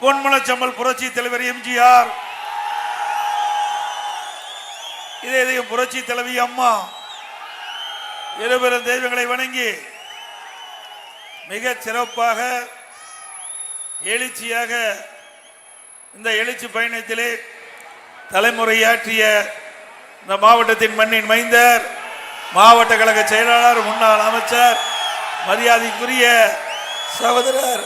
பொன்மனச்சம்மல் புரட்சி தலைவர் எம்ஜிஆர், இதே புரட்சி தலைவி அம்மா இருபெரும் தெய்வங்களை வணங்கி மிக சிறப்பாக எழுச்சியாக இந்த எழுச்சி பயணத்திலே தலைமுறையாற்றிய இந்த மாவட்டத்தின் மண்ணின் மைந்தர், மாவட்ட கழக செயலாளர், முன்னாள் அமைச்சர், மரியாதைக்குரிய சகோதரர்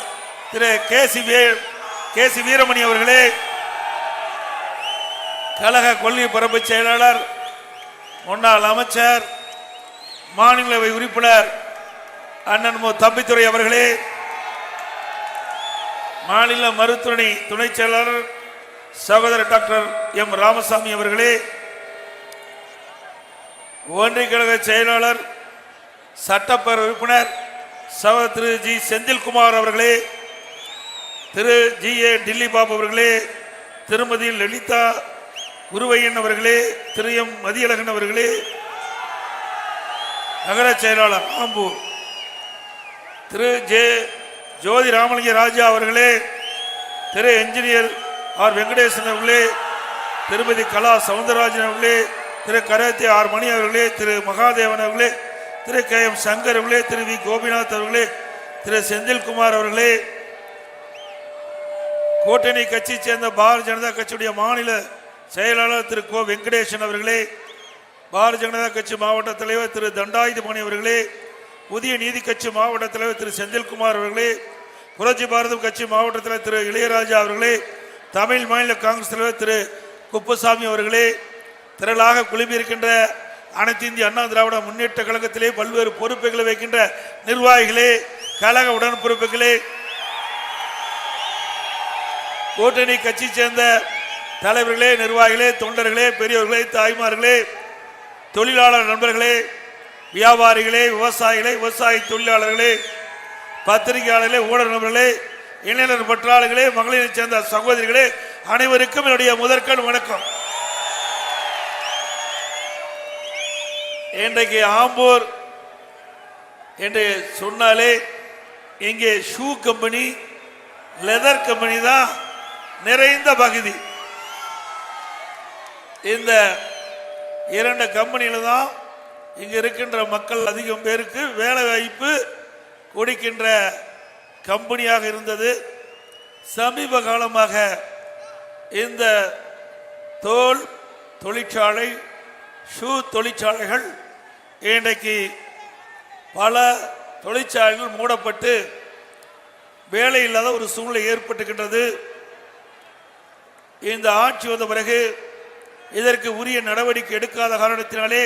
திரு கே.சி. வீரமணி அவர்களே, கழக கொள்கை பரப்பு செயலாளர், முன்னாள் அமைச்சர், மாநிலங்களவை உறுப்பினர் அண்ணன் மு. தம்பித்துரை அவர்களே, மாநில மருத்துவமனை துணை செயலாளர் சகோதரர் டாக்டர் எம். ராமசாமி அவர்களே, ஒன்றிய கழக செயலாளர் சட்டப்பேரவை உறுப்பினர் சகோதரர் திரு ஜி. செந்தில்குமார் அவர்களே, திரு ஜி. ஏ. டில்லி பாபு அவர்களே, திருமதி லலிதா குருவையன் அவர்களே, திரு எம். மதியழகன் அவர்களே, நகர செயலாளர் ஆம்பூர் திரு ஜே. ஜோதி ராமலிங்க ராஜா அவர்களே, திரு என்ஜினியர் ஆர். வெங்கடேசன் அவர்களே, திருமதி கலா சவுந்தரராஜன் அவர்களே, திரு கரத்தே ஆர். மணி அவர்களே, திரு மகாதேவன் அவர்களே, திரு கே. எம். சங்கர் அவர்களே, திரு வி. கோபிநாத் அவர்களே, திரு செந்தில்குமார் அவர்களே, கூட்டணி கட்சி சேர்ந்த பாரதிய ஜனதா கட்சியுடைய மாநில செயலாளர் திரு கோ. வெங்கடேசன் அவர்களே, பாரதிய ஜனதா கட்சி மாவட்ட தலைவர் திரு தண்டாயுதபாணி அவர்களே, புதிய நீதி கட்சி மாவட்ட தலைவர் திரு செந்தில்குமார் அவர்களே, புரட்சி பாரதம் கட்சி மாவட்ட தலைவர் திரு இளையராஜா அவர்களே, தமிழ் மாநில காங்கிரஸ் தலைவர் திரு குப்புசாமி அவர்களே, திரளாக குழுமியிருக்கின்ற அனைத்து இந்திய அண்ணா திராவிட முன்னேற்ற கழகத்திலே பல்வேறு பொறுப்புகளை வைக்கின்ற நிர்வாகிகளே, கழக உடன்பிறப்புகளே, கூட்டணி கட்சி சேர்ந்த தலைவர்களே, நிர்வாகிகளே, தொண்டர்களே, பெரியவர்களே, தாய்மார்களே, தொழிலாளர் நண்பர்களே, வியாபாரிகளே, விவசாயிகளே, விவசாய தொழிலாளர்களே, பத்திரிகையாளர்களே, ஊடக நண்பர்களே, இளைஞர் பற்றாளர்களே, மகளிரை சேர்ந்த சகோதரிகளே, அனைவருக்கும் என்னுடைய முதற்கண் வணக்கம். இன்றைக்கு ஆம்பூர் என்று சொன்னாலே இங்கே ஷூ கம்பெனி, லெதர் கம்பெனி தான் நிறைந்த பகுதி. இந்த இரண்டு கம்பெனியில தான் இங்க இருக்கின்ற மக்கள் அதிகம் பேருக்கு வேலை வாய்ப்பு கொடுக்கின்ற கம்பெனியாக இருந்தது. சமீப காலமாக இந்த தோல் தொழிற்சாலை, ஷூ தொழிற்சாலைகள் இன்றைக்கு பல தொழிற்சாலைகள் மூடப்பட்டு வேலை இல்லாத ஒரு சூழ்நிலை ஏற்பட்டுகின்றது. இந்த ஆட்சி வந்த பிறகு இதற்கு உரிய நடவடிக்கை எடுக்காத காரணத்தினாலே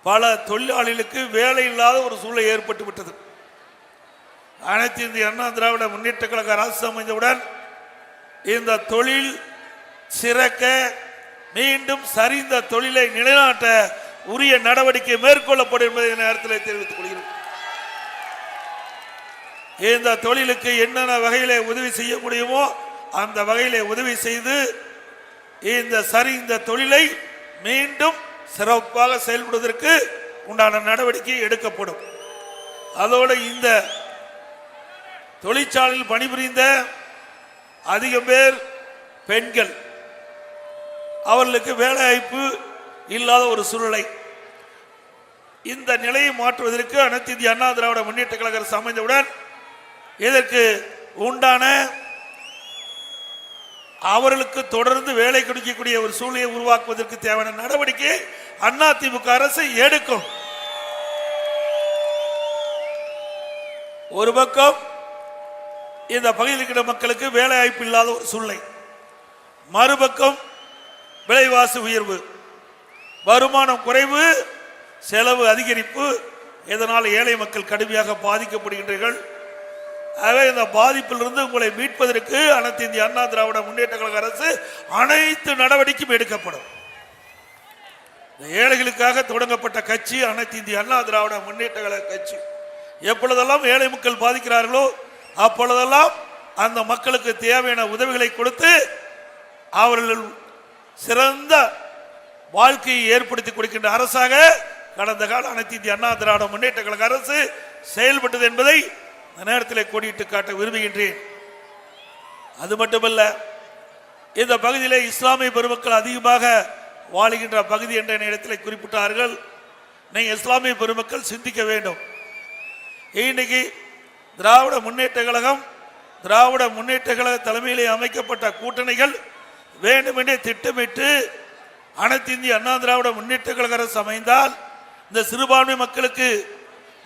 பல தொழிலாளிகளுக்கு வேலை இல்லாத ஒரு சூழ்நிலை ஏற்பட்டு விட்டது. அனைத்து இந்திய அண்ணா திராவிட முன்னேற்ற கழக அரசு அமைந்தவுடன் இந்த தொழில் சிறக்க, மீண்டும் சரிந்த தொழிலை நிலைநாட்ட உரிய நடவடிக்கை மேற்கொள்ளப்படும் என்பதை நேரத்தில் தெரிவித்துக் கொள்கிறேன். இந்த தொழிலுக்கு என்னென்ன வகையிலே உதவி செய்ய முடியுமோ அந்த வகையிலே உதவி செய்து இந்த சரிந்த தொழிலை மீண்டும் சிறப்பாக செயல்படுவதற்கு உண்டான நடவடிக்கை எடுக்கப்படும். அதோடு இந்த தொழிற்சாலையில் பணிபுரிந்த அதிகம் பேர் பெண்கள், அவர்களுக்கு வேலை வாய்ப்பு இல்லாத ஒரு சூழ்நிலை. இந்த நிலையை மாற்றுவதற்கு அனைத்து இந்திய அண்ணா திராவிட முன்னேற்ற கழக அரசு அமைந்தவுடன் இதற்கு உண்டான அவர்களுக்கு தொடர்ந்து வேலை கொடுக்கக்கூடிய ஒரு சூழ்நிலையை உருவாக்குவதற்கு தேவையான நடவடிக்கை அதிமுக அரசு எடுக்கும். ஒரு பக்கம் இந்த பகுதியில் இருக்கிற மக்களுக்கு வேலை வாய்ப்பு இல்லாத ஒரு சூழ்நிலை, மறுபக்கம் விலைவாசி உயர்வு, வருமானம் குறைவு, செலவு அதிகரிப்பு, இதனால் ஏழை மக்கள் கடுமையாக பாதிக்கப்படுகின்றீர்கள். ஆகவே இந்த பாதிப்பிலிருந்து உங்களை மீட்பதற்கு அனைத்து இந்திய அண்ணா திராவிட முன்னேற்ற கழக அரசு அனைத்து நடவடிக்கையும் எடுக்கப்படும். ஏழைகளுக்காக தொடங்கப்பட்ட கட்சி அனைத்து இந்திய அண்ணா திராவிட முன்னேற்ற கழக கட்சி. எப்பொழுதெல்லாம் ஏழை மக்கள் பாதிக்கிறார்களோ அப்பொழுதெல்லாம் அந்த மக்களுக்கு தேவையான உதவிகளை கொடுத்து அவர்கள் சிறந்த வாழ்க்கையை ஏற்படுத்தி கொடுக்கின்ற அரசாக கடந்த கால அனைத்து இந்திய அண்ணா திராவிட முன்னேற்ற கழக அரசு செயல்பட்டது என்பதை நேரத்தில் கோடிட்டு காட்ட விரும்புகின்றேன். அது மட்டுமல்ல, இந்த பகுதியிலே இஸ்லாமிய பெருமக்கள் அதிகமாக வாழுகின்ற பகுதி என்ற இடத்தில் குறிப்பிட்டார்கள். நீங்க இஸ்லாமிய பெருமக்கள் சிந்திக்க வேண்டும். இன்னைக்கு திராவிட முன்னேற்ற கழக தலைமையிலே அமைக்கப்பட்ட கூட்டணிகள் வேண்டுமென்றே திட்டமிட்டு அனைத்து இந்திய அண்ணா திராவிட முன்னேற்ற கழக அரசு அமைந்தால் இந்த சிறுபான்மை மக்களுக்கு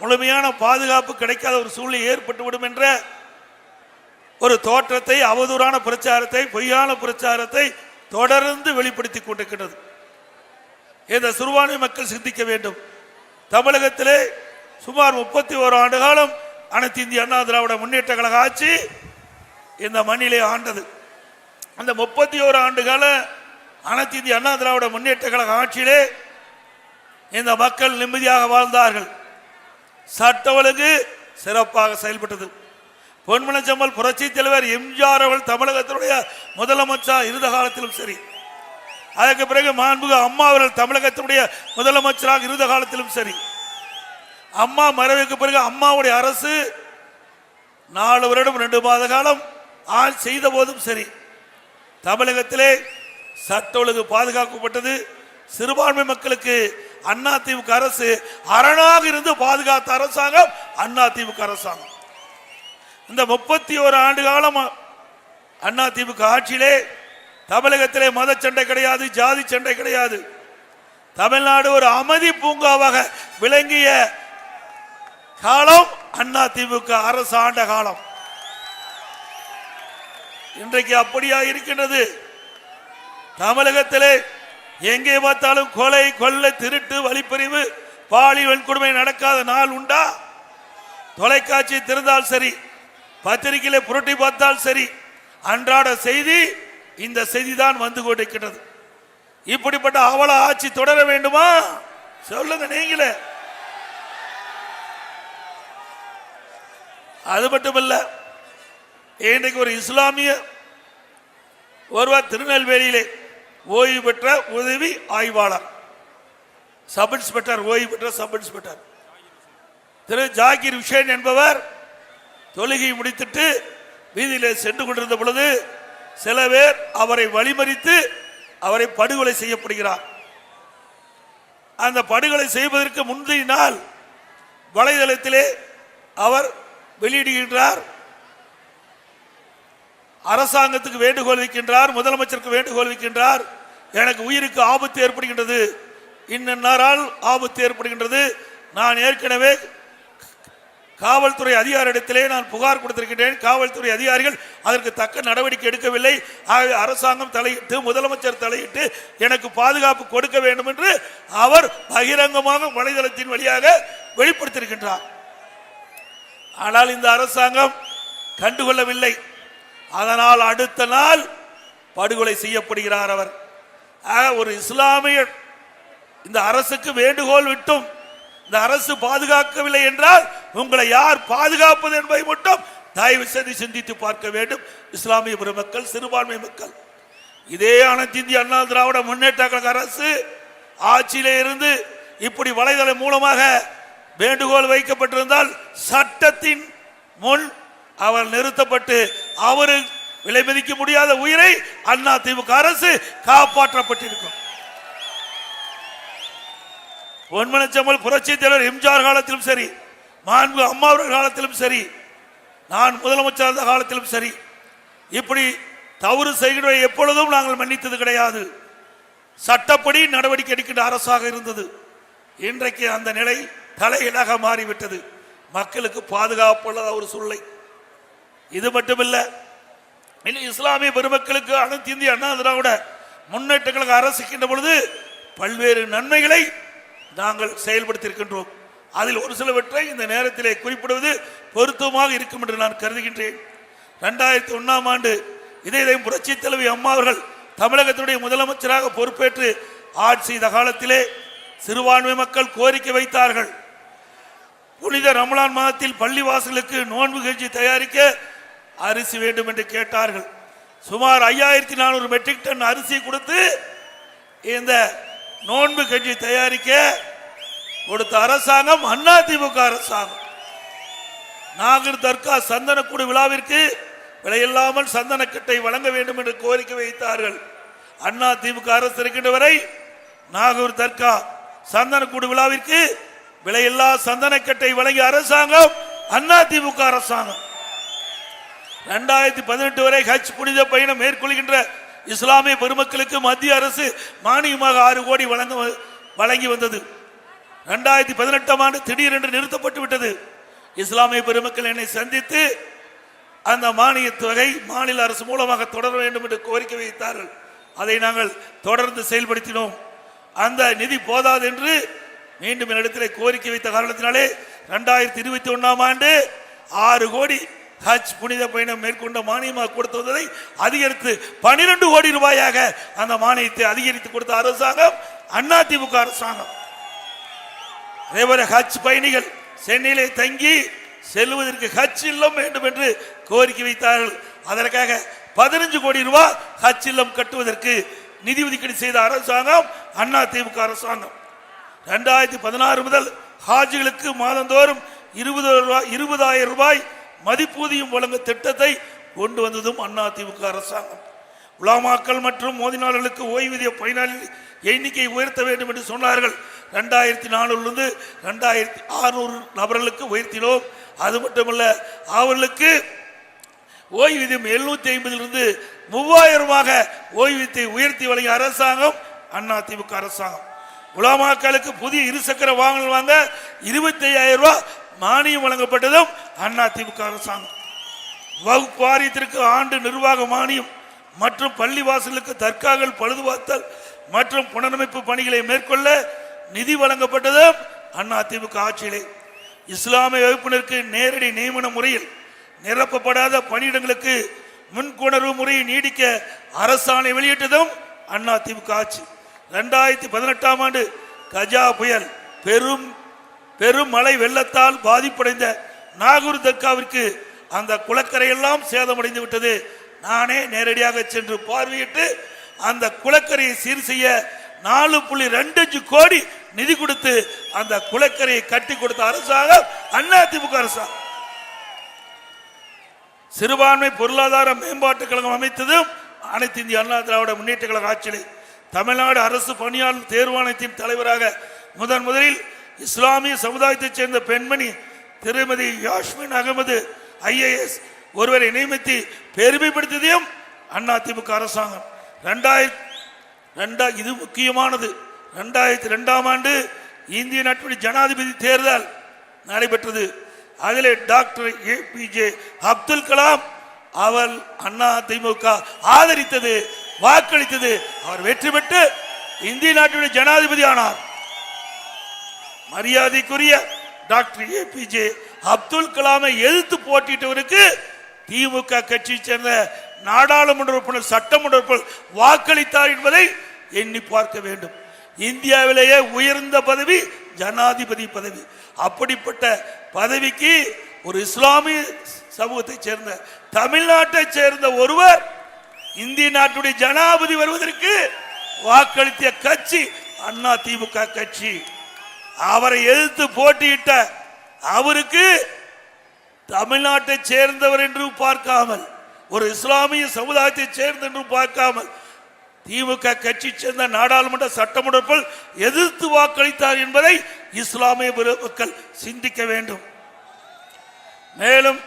முழுமையான பாதுகாப்பு கிடைக்காத ஒரு சூழ்நிலை ஏற்பட்டுவிடும் என்ற ஒரு தோற்றத்தை, அவதூறான பிரச்சாரத்தை, பொய்யான பிரச்சாரத்தை தொடர்ந்து வெளிப்படுத்தி கொண்டிருக்கிறது. இந்த சிறுபான்மை மக்கள் சிந்திக்க வேண்டும். தமிழகத்திலே சுமார் 31 ஆண்டு காலம் அனைத்து இந்திய அண்ணா திராவிட முன்னேற்ற கழக ஆட்சி இந்த மண்ணிலே ஆண்டது. அந்த 31 ஆண்டு கால அனைத்து இந்திய அண்ணா திராவிட முன்னேற்ற கழக ஆட்சியிலே இந்த மக்கள் நிம்மதியாக வாழ்ந்தார்கள். சட்ட ஒழுங்கு சிறப்பாக செயல்பட்டது. பொன்மனச்செம்மல் புரட்சி தலைவர் எம்ஜிஆர் அவர்கள் தமிழகத்தினுடைய முதலமைச்சர் இருந்த காலத்திலும் சரி, அதற்கு பிறகு மாண்புமிகு அம்மா அவர்கள் தமிழகத்தினுடைய முதலமைச்சராக இருந்த காலத்திலும் சரி, அம்மா மறைவுக்கு பிறகு அம்மாவுடைய அரசு 4 வருடம் 2 மாத காலம் ஆட்சி செய்த போதும் சரி, தமிழகத்திலே சட்ட ஒழுங்கு பாதுகாக்கப்பட்டது. சிறுபான்மை மக்களுக்கு அதிமுக அரசு அரணாக இருந்து பாதுகாத்த அரசாங்கம் அதிமுக அரசாங்கம். இந்த 31 ஆண்டு காலம் அதிமுக ஆட்சியிலே தமிழகத்திலே மத சண்டை கிடையாது, ஜாதி சண்டை கிடையாது. தமிழ்நாடு ஒரு அமைதி பூங்காவாக விளங்கிய காலம் அதிமுக அரசு ஆண்ட காலம். இன்றைக்கு அப்படியா இருக்கின்றது? தமிழகத்திலே எங்கே பார்த்தாலும் கொலை, கொள்ளை, திருட்டு, வழிப்பறிவு, பாலியல் வன்கொடுமை நடக்காத நாள் உண்டா? தொலைக்காட்சி திறந்தால் சரி, பத்திரிகையிலே புரட்டி பார்த்தால் சரி, அன்றாட செய்தி இந்த செய்தி தான் வந்து கொண்டிருக்கிறது. இப்படிப்பட்ட அவல ஆட்சி தொடர வேண்டுமா? சொல்லுங்க நீங்களே. அது மட்டுமல்ல, இன்றைக்கு ஒரு இஸ்லாமிய ஒருவர் திருநெல்வேலியிலே ஓய்வு பெற்ற உதவி ஆய்வாளர், சப் இன்ஸ்பெக்டர், ஓய்வு பெற்ற சப் இன்ஸ்பெக்டர் திரு ஜாகிர் ஹுசேன் என்பவர் தொழுகை முடித்துட்டு வீதியிலே சென்று கொண்டிருந்த பொழுது சில பேர் அவரை வழிமறித்து அவரை படுகொலை செய்யப்படுகிறார். அந்த படுகொலை செய்வதற்கு முந்தைய நாள் வலைதளத்திலே அவர் வெளியிடுகின்றார், அரசாங்கத்துக்கு வேண்டுகோள் வைக்கின்றார், முதலமைச்சருக்கு வேண்டுகோள் வைக்கின்றார். எனக்கு உயிருக்கு ஆபத்து ஏற்படுகின்றது, இந்நாள் ஆபத்து ஏற்படுகின்றது. நான் ஏற்கனவே காவல்துறை அதிகாரிடத்திலே நான் புகார் கொடுத்திருக்கின்றேன். காவல்துறை அதிகாரிகள் அதற்கு தக்க நடவடிக்கை எடுக்கவில்லை. ஆகவே அரசாங்கம் தலையிட்டு, முதலமைச்சர் தலையிட்டு எனக்கு பாதுகாப்பு கொடுக்க வேண்டும் என்று அவர் பகிரங்கமாக வலைதளத்தின் வழியாக வெளிப்படுத்தியிருக்கின்றார். ஆனால் இந்த அரசாங்கம் கண்டுகொள்ளவில்லை. அதனால் அடுத்த நாள் படுகொலை செய்யப்படுகிறார் அவர். ஒரு இஸ்லாமியர் இந்த அரசுக்கு வேண்டுகோள் விட்டும் இந்த அரசு பாதுகாக்கவில்லை என்றால் உங்களை யார் பாதுகாப்பது என்பதை மட்டும் தயவு செய்து சிந்தித்து பார்க்க வேண்டும் இஸ்லாமிய பெருமக்கள், சிறுபான்மை மக்கள். இதே அனைத்து இந்திய அண்ணா திராவிட முன்னேற்ற கழக அரசு ஆட்சியிலே இருந்து இப்படி வலைதளம் மூலமாக வேண்டுகோள் வைக்கப்பட்டிருந்தால் சட்டத்தின் முன் அவர் நிறுத்தப்பட்டு அவரு விலை மதிக்க முடியாத உயிரை அதிமுக அரசு காப்பாற்றப்பட்டிருக்கும். பொன்மனச்செம்மல் புரட்சி தலைவர் எம்ஜிஆர் காலத்திலும் சரி, மாண்பு அம்மா அவர்கள் காலத்திலும் சரி, நான் முதலமைச்சர் இருந்த காலத்திலும் சரி, இப்படி தவறு செய்கிற எப்பொழுதும் நாங்கள் மன்னித்தது கிடையாது. சட்டப்படி நடவடிக்கை எடுக்கின்ற அரசாக இருந்தது. இன்றைக்கு அந்த நிலை தலையிலாக மாறிவிட்டது. மக்களுக்கு பாதுகாப்புள்ள ஒரு சூழ்நிலை. இது மட்டுமில்ல, இஸ்லாமிய பெருமக்களுக்கு அனைத்து இந்திய அண்ணா திராவிட முன்னேற்ற கழக அரசுக்கின்ற பொழுது பல்வேறு நன்மைகளை நாங்கள் செயல்படுத்தியிருக்கின்றோம். அதில் ஒரு சிலவற்றை இந்த நேரத்திலே குறிப்பிடுவது பொருத்தமாக இருக்கும் என்று நான் கருதுகின்றேன். 2001ஆம் ஆண்டு இதே புரட்சி தலைவி அம்மா அவர்கள் தமிழகத்தினுடைய முதலமைச்சராக பொறுப்பேற்று ஆட்சி செய்த காலத்திலே சிறுபான்மை மக்கள் கோரிக்கை வைத்தார்கள். புனித ரமலான் மாதத்தில் பள்ளிவாசலுக்கு நோன்பு கஞ்சி தயாரிக்க அரிசி வேண்டும் என்று கேட்டார்கள். சுமார் 5400 மெட்ரிக் டன் அரிசி கொடுத்து இந்த நோன்பு கஞ்சி தயாரிக்க கொடுத்த அரசாங்கம் அதிமுக அரசாங்கம். நாகூர் தர்கா சந்தனக்கூடு விழாவிற்கு விலையில்லாமல் சந்தனக்கட்டை வழங்க வேண்டும் என்று கோரிக்கை வைத்தார்கள். அண்ணா திமுக அரசு இருக்கின்ற வரை நாகூர் தர்கா சந்தனக்கூடு விழாவிற்கு விலையில்லா சந்தனக்கட்டை வழங்கிய அரசாங்கம் அண்ணா திமுக அரசாங்கம். 2018 வரை ஹஜ் புனித பயணம் மேற்கொள்கின்ற இஸ்லாமிய பெருமக்களுக்கு மத்திய அரசு மானியமாக 6 கோடி வழங்கி வந்தது. 2018ஆம் ஆண்டு திடீரென்று நிறுத்தப்பட்டு விட்டது. இஸ்லாமிய பெருமக்கள் என்னை சந்தித்து அந்த மானிய தொகை மாநில அரசு மூலமாக தொடர வேண்டும் என்று கோரிக்கை வைத்தார்கள். அதை நாங்கள் தொடர்ந்து செயல்படுத்தினோம். அந்த நிதி போதாது என்று மீண்டும் என்னிடத்தில் கோரிக்கை வைத்த காரணத்தினாலே 2021ஆம் ஆண்டு 6 கோடி ஹஜ் புனித பயணம் மேற்கொண்ட மானியமாக கொடுத்து வந்ததை அதிகரித்து 12 கோடி ரூபாயாக அந்த மானியத்தை அதிகரித்து கொடுத்த அரசாங்கம் அண்ணா திமுக அரசாங்கம். அதேபோல ஹஜ் பயணிகள் சென்னையிலே தங்கி செல்வதற்கு ஹஜ் இல்லம் வேண்டும் என்று கோரிக்கை வைத்தார்கள். அதற்காக 15 கோடி ரூபாய் ஹஜ் இல்லம் கட்டுவதற்கு நிதி ஒதுக்கீடு செய்த அரசாங்கம் அண்ணா திமுக அரசாங்கம். 2016 முதல் ஹாஜிகளுக்கு மாதந்தோறும் 20,000 ரூபாய் மதிப்பூதியம் வழங்க திட்டத்தை கொண்டு வந்ததும் அண்ணா திமுக அரசாங்கம். உலமாக்கள் மற்றும் மோதினாளர்களுக்கு ஓய்வூதிய பயனாளி எண்ணிக்கை உயர்த்த வேண்டும் என்று சொன்னார்கள். 2400 2600 நபர்களுக்கு உயர்த்தினோம். அது மட்டுமல்ல, அவர்களுக்கு ஓய்வூதியம் 750 3000 ஓய்வூதியத்தை உயர்த்தி வழங்கிய அரசாங்கம் அண்ணா திமுக அரசாங்கம். உலமாக்களுக்கு புதிய இருசக்கர வாகனம் வாங்க 25,000 ரூபாய் மானியம் வழங்கப்பட்டதும் அண்ணா திமுக அரசாங்கம். வகுப்பு வாரியத்திற்கு ஆண்டு நிர்வாக மானியம் மற்றும் பள்ளி வாசலுக்கு தர்காக்கள் பழுதுபார்த்தல் மற்றும் புனரமைப்பு பணிகளை மேற்கொள்ள நிதி வழங்கப்பட்டதும் அண்ணா திமுக ஆட்சியிலே. இஸ்லாமிய வகுப்பினருக்கு நேரடி நியமன முறையில் நிரப்பப்படாத பணியிடங்களுக்கு முன்கொணர்வு முறையை நீடிக்க அரசாணை வெளியிட்டதும் அண்ணா திமுக ஆட்சி. 2018ஆம் ஆண்டு கஜா புயல் பெரும் மழை வெள்ளத்தால் பாதிப்படைந்த நாகூர் தர்காவிற்கு அந்த குளக்கரையெல்லாம் சேதமடைந்து விட்டது. நானே நேரடியாக சென்று பார்வையிட்டு அந்த குளக்கரையை சீர் செய்ய 4.25 கோடி நிதி கொடுத்து அந்த குளக்கரையை கட்டி கொடுத்த அரசாங்கம் அண்ணா திமுக அரசாங்கம். சிறுபான்மை பொருளாதார மேம்பாட்டு கழகம் அமைத்ததும் அனைத்து இந்திய அண்ணா திராவிட முன்னேற்ற கழக ஆட்சியிலே. தமிழ்நாடு அரசு பணியாளர் தேர்வாணையத்தின் தலைவராக முதலில் இஸ்லாமிய சமுதாயத்தைச் சேர்ந்த பெண்மணி திருமதி யாஸ்மின் அகமது IAS ஒருவரை நியமித்து பெருமைப்படுத்தியதையும் அண்ணா திமுக அரசாங்கம். இது முக்கியமானது. 2002ஆம் ஆண்டு இந்திய நாட்டு ஜனாதிபதி தேர்தல் நடைபெற்றது. அதிலே டாக்டர் APJ அப்துல் கலாம் அவர் அண்ணா திமுக ஆதரித்தது, வாக்களித்தது. அவர் வெற்றி பெற்று இந்திய நாட்டுடைய ஜனாதிபதி ஆனார். மரியாதைக்குரிய டாக்டர் APJ அப்துல் கலாமை எதிர்த்து போட்டியிட்டவருக்கு திமுக கட்சியை சேர்ந்த நாடாளுமன்ற உறுப்பினர் சட்டமன்ற உறுப்பினர் வாக்களித்தார் என்பதை எண்ணி பார்க்க வேண்டும். இந்தியாவிலேயே உயர்ந்த பதவி ஜனாதிபதி பதவி. அப்படிப்பட்ட பதவிக்கு ஒரு இஸ்லாமிய சமூகத்தை சேர்ந்த தமிழ்நாட்டை சேர்ந்த ஒருவர் இந்திய நாட்டுடைய ஜனாதிபதி வருவதற்கு வாக்களித்த கட்சி அண்ணா திமுக கட்சி. அவரை எதிர்த்து போட்டியிட்ட அவருக்கு தமிழ்நாட்டை சேர்ந்தவர் என்று பார்க்காமல், ஒரு இஸ்லாமிய சமுதாயத்தை சேர்ந்த என்று பார்க்காமல், திமுக கட்சி சேர்ந்த நாடாளுமன்ற சட்டமன்ற எதிர்த்து வாக்களித்தார் என்பதை இஸ்லாமிய மக்கள் சிந்திக்க வேண்டும். மேலும்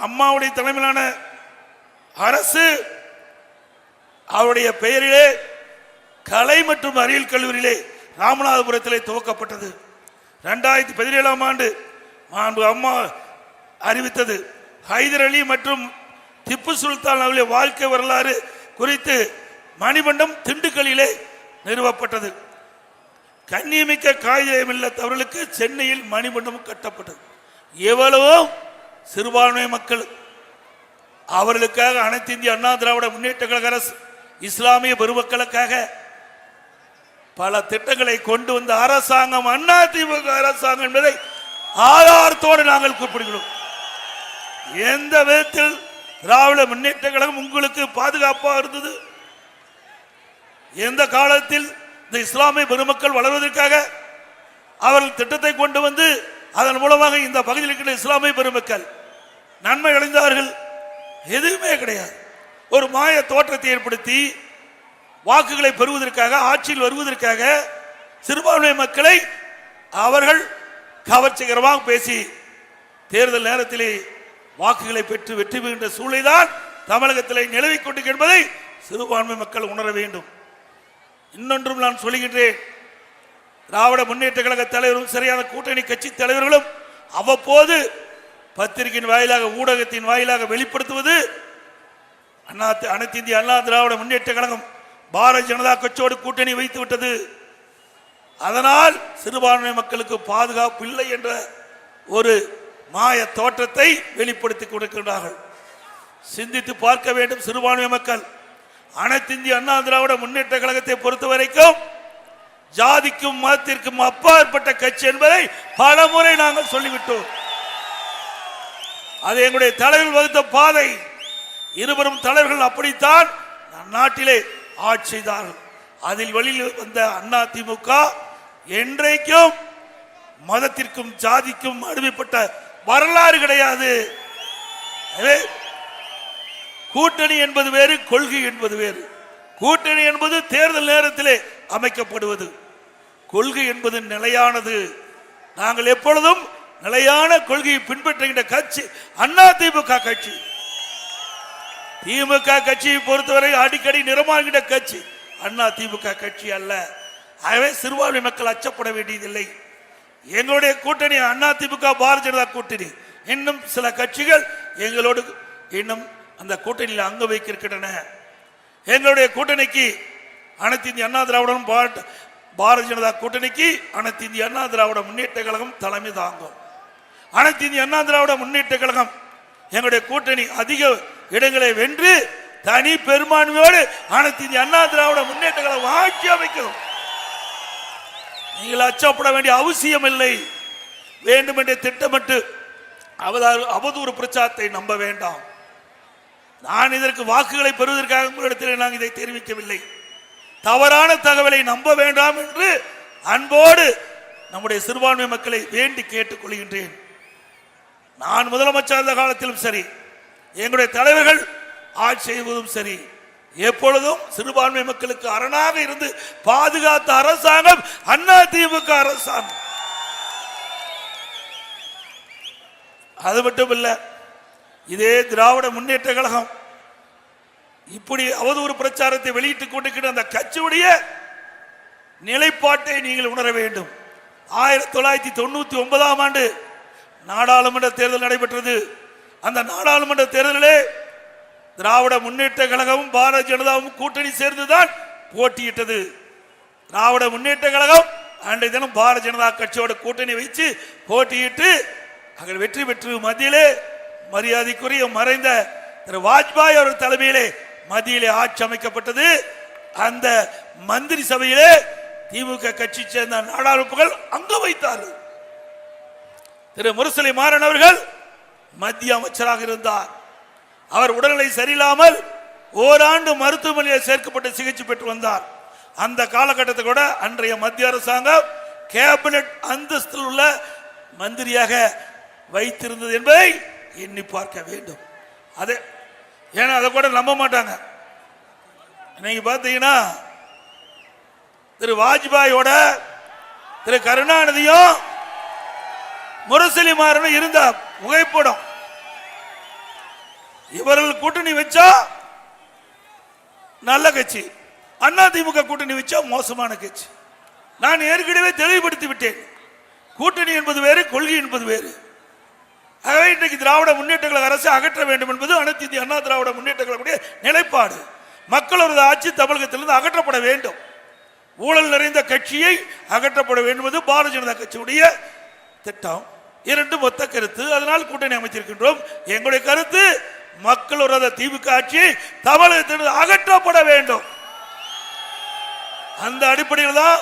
அம்மாவுடைய தலைமையிலான அரசு அவருடைய பெயரிலே கலை மற்றும் அறிவியல் கல்லூரியிலே ராமநாதபுரத்திலே துவக்கப்பட்டது. 2017ஆம் ஆண்டு அம்மா அறிவித்தது. ஹைதர் அலி மற்றும் திப்பு சுல்தான் அவருடைய வாழ்க்கை வரலாறு குறித்து மணிமண்டம் திண்டுக்கல்லிலே நிறுவப்பட்டது. கண்ணியமிக்க காகிதம் இல்லத்தவர்களுக்கு சென்னையில் மணிமண்டபம் கட்டப்பட்டது. எவ்வளவோ சிறுபான்மை மக்கள் அவர்களுக்காக அனைத்து இந்திய அண்ணா திராவிட முன்னேற்ற கழக அரசு இஸ்லாமிய பெருமக்களுக்காக பல திட்டங்களை கொண்டு வந்த அரசாங்கம் அண்ணா திமுக அரசாங்கம் என்பதை ஆதாரத்தோடு நாங்கள் குறிப்பிடுகிறோம். எந்த விதத்தில் திராவிட முன்னேற்ற கழகம் உங்களுக்கு பாதுகாப்பாக இருந்தது? எந்த காலத்தில் இந்த இஸ்லாமிய பெருமக்கள் வளர்வதற்காக அவர்கள் திட்டத்தை கொண்டு வந்து அதன் மூலமாக இந்த பகுதியில் இருக்கிற இஸ்லாமிய பெருமக்கள் நன்மை அடைந்தார்கள்? எதுவுமே கிடையாது. ஒரு மாய தோற்றத்தை ஏற்படுத்தி வாக்குகளை பெறுவதற்காக, ஆட்சியில் வருவதற்காக சிறுபான்மை மக்களை அவர்கள் கவர்ச்சிகரமாக பேசி தேர்தல் நேரத்திலே வாக்குகளை பெற்று வெற்றி பெறுகின்ற சூழ்நிலைதான் தமிழகத்திலே நிலவிக் கொண்டு என்பதை சிறுபான்மை மக்கள் உணர வேண்டும். இன்னொன்றும் நான் சொல்லுகின்றேன், திராவிட முன்னேற்ற கழக தலைவரும் சரியான கூட்டணி கட்சி தலைவர்களும் அவ்வப்போது பத்திரிகையின் வாயிலாக, ஊடகத்தின் வாயிலாக வெளிப்படுத்துவது அனைத்து இந்திய அண்ணா திராவிட முன்னேற்ற கழகம் பாரதிய ஜனதா கட்சியோடு கூட்டணி வைத்து விட்டது, அதனால் சிறுபான்மை மக்களுக்கு பாதுகாப்பு இல்லை என்ற ஒரு மாய தோற்றத்தை வெளிப்படுத்திக் கொடுக்கின்றார்கள். சிந்தித்து பார்க்க வேண்டும் சிறுபான்மை மக்கள். அனைத்து இந்திய அண்ணா திராவிட முன்னேற்ற கழகத்தை பொறுத்த வரைக்கும் ஜாதிக்கும் மதத்திற்கும் அப்பாற்பட்ட கட்சி என்பதை பல முறை நாங்கள் சொல்லிவிட்டோம். அது எங்களுடைய தலைவர்கள் வகுத்த பாதை. இருவரும் தலைவர்கள் அப்படித்தான் நாட்டிலே ஆட்சி செய்தார்கள். அதில் வெளியில் வந்த அண்ணா திமுக என்றைக்கும் மதத்திற்கும் ஜாதிக்கும் அடிமைப்பட்ட வரலாறு கிடையாது. கூட்டணி என்பது வேறு, கொள்கை என்பது வேறு. கூட்டணி என்பது தேர்தல் நேரத்திலே அமைக்கப்படுவது, கொள்கை என்பது நிலையானது. நாங்கள் எப்பொழுதும் நிலையான கொள்கையை பின்பற்றுகின்ற கட்சி அண்ணா திமுக கட்சி. திமுக கட்சியை பொறுத்தவரை அடிக்கடி நிறமாகின்ற கட்சி அண்ணா திமுக கட்சி அல்ல. ஆகவே சிறுபான்மை மக்கள் அச்சப்பட வேண்டியதில்லை. எங்களுடைய கூட்டணி அண்ணா திமுக பாரதிய ஜனதா கூட்டணி. இன்னும் சில கட்சிகள் எங்களோடு இன்னும் அந்த கூட்டணியில் அங்க வைக்கின்றன. எங்களுடைய கூட்டணிக்கு அனைத்து இந்திய அண்ணா திராவிடம் பாரதிய ஜனதா கூட்டணிக்கு அனைத்து இந்திய அண்ணா திராவிட முன்னேற்ற கழகம் தலைமை தாங்கும். அனைத்து இந்திய அண்ணா திராவிட முன்னேற்ற கழகம் எங்களுடைய கூட்டணி அதிக இடங்களை வென்று தனி பெரும்பான்மையோடு அனைத்து இந்திய அண்ணா திராவிட முன்னேற்ற கழகம் ஆட்சி அமைக்கும். நீங்கள் அச்சப்பட வேண்டிய அவசியம் இல்லை. வேண்டுமென்றே திட்டமிட்டு அவதூறு பிரச்சாரத்தை நம்ப வேண்டாம். நான் இதற்கு வாக்குகளை பெறுவதற்காக உங்களிடத்தில் நான் இதை தெரிவிக்கவில்லை. தவறான தகவலை நம்ப வேண்டாம் என்று அன்போடு நம்முடைய சிறுபான்மை மக்களை வேண்டி கேட்டுக் கொள்கின்றேன். நான் முதலமைச்சர் இருந்த காலத்திலும் சரி, எங்களுடைய தலைவர்கள் ஆட்சி செய்வதும் சரி, எப்பொழுதும் சிறுபான்மை மக்களுக்கு அரணாக இருந்து பாதுகாத்த அரசாங்கம் அண்ணா திமுக அரசாங்கம். அது மட்டும் இல்ல, இதே திராவிட முன்னேற்ற கழகம் இப்படி அவதூறு பிரச்சாரத்தை வெளியிட்டுக் கொண்டிருக்கிற அந்த கட்சியுடைய நிலைப்பாட்டை நீங்கள் உணர வேண்டும். 1999ஆம் ஆண்டு நாடாளுமன்ற தேர்தல் நடைபெற்றது. அந்த நாடாளுமன்ற தேர்தலிலே திராவிட முன்னேற்ற கழகமும் பாரதிய ஜனதாவும் கூட்டணி சேர்ந்துதான் போட்டியிட்டது. திராவிட முன்னேற்ற கழகம் அன்றைய தினம் பாரதிய ஜனதா கட்சியோட கூட்டணி வைத்து போட்டியிட்டு அங்கே வெற்றி பெற்று மத்தியிலே மரியாதைக்குரிய மறைந்த திரு வாஜ்பாய் அவர் தலைமையிலே மத்தியிலே ஆட்சி அமைக்கப்பட்டது. அந்த மந்திரி சபையிலே திமுக கட்சி சேர்ந்த நாடாளுமன்றங்கள் அங்க வைத்தார்கள். திரு முரசொலி மாறன் அவர்கள் மத்திய அமைச்சராக இருந்தார். அவர் உடல்நிலை சரியில்லாமல் ஓராண்டு மருத்துவமனையில் சேர்க்கப்பட்டு சிகிச்சை பெற்று வந்தார். அந்த காலகட்டத்தில் கூட அன்றைய மத்திய அரசாங்கம் கேபினட் அந்தஸ்தில் உள்ள மந்திரியாக வைத்திருந்தது என்பதை எண்ணி பார்க்க வேண்டும். அது ஏன்னா அதை கூட நம்ப மாட்டாங்க. நீங்க பார்த்தீங்கன்னா திரு வாஜ்பாயோட திரு கருணாநிதியும் முரசொலி மாறனும் இருந்த புகைப்படம். இவர்கள் கூட்டணி வச்சா நல்ல கட்சி, அண்ணா திமுக கூட்டணி வச்சா மோசமான கட்சி. நான் ஏற்கனவே தெளிவுபடுத்தி விட்டேன். கூட்டணி என்பது வேறு, கொள்கை என்பது வேறு. ஆகவே இன்றைக்கு திராவிட முன்னேற்ற கழக அரசை அகற்ற வேண்டும் என்பது அனைத்து இந்திய அண்ணா திராவிட முன்னேற்ற கழகத்துடைய நிலைப்பாடு. மக்களது ஆட்சி தமிழகத்திலிருந்து அகற்றப்பட வேண்டும். ஊழல் நிறைந்த கட்சியை அகற்றப்பட வேண்டும் என்பது பாரதிய ஜனதா கட்சியுடைய திட்டம். இரண்டும் ஒத்த கருத்து. அதனால் கூட்டணி அமைச்சிருக்கின்றோம். எங்களுடைய கருத்து மக்களோட திமுக ஆட்சி தமிழகத்திலிருந்து அகற்றப்பட வேண்டும். அந்த அடிப்படையில் தான்